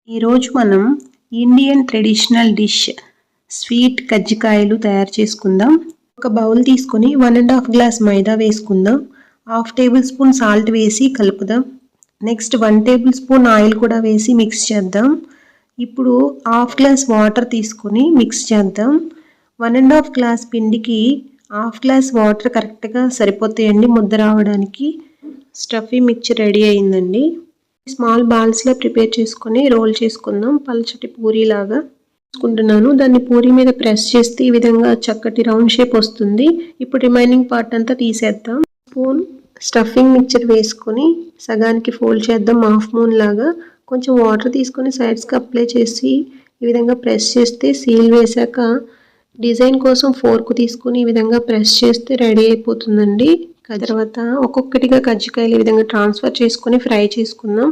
ఈరోజు మనం Indian traditional dish sweet కజ్జికాయలు తయారు చేసుకుందాం. ఒక బౌల్ తీసుకొని 1.5 గ్లాస్ మైదా వేసుకుందాం. 1/2 టేబుల్ స్పూన్ సాల్ట్ వేసి కలుపుదాం. నెక్స్ట్ 1 టేబుల్ స్పూన్ ఆయిల్ కూడా వేసి మిక్స్ చేద్దాం. ఇప్పుడు 1/2 గ్లాస్ వాటర్ తీసుకొని మిక్స్ చేద్దాం. 1.5 గ్లాస్ పిండికి 1/2 గ్లాస్ వాటర్ కరెక్ట్గా సరిపోతాయండి ముద్ద రావడానికి. స్టఫీ మిక్చర్ రెడీ అయిందండి. స్మాల్ బాల్స్లో ప్రిపేర్ చేసుకొని రోల్ చేసుకుందాం. పల్చటి పూరీలాగా తీసుకుంటున్నాను. దాన్ని పూరీ మీద ప్రెస్ చేస్తే ఈ విధంగా చక్కటి రౌండ్ షేప్ వస్తుంది. ఇప్పుడు రిమైనింగ్ పార్ట్ అంతా తీసేద్దాం. స్పూన్ స్టఫింగ్ మిక్చర్ వేసుకొని సగానికి ఫోల్డ్ చేద్దాం. హాఫ్ మూన్ లాగా కొంచెం వాటర్ తీసుకొని సైడ్స్కి అప్లై చేసి ఈ విధంగా ప్రెస్ చేస్తే సీల్ వేసాక డిజైన్ కోసం ఫోర్క్ తీసుకుని ఈ విధంగా ప్రెస్ చేస్తే రెడీ అయిపోతుందండి. తర్వాత ఒక్కొక్కటిగా కజ్జికాయలు ఈ విధంగా ట్రాన్స్ఫర్ చేసుకొని ఫ్రై చేసుకుందాం.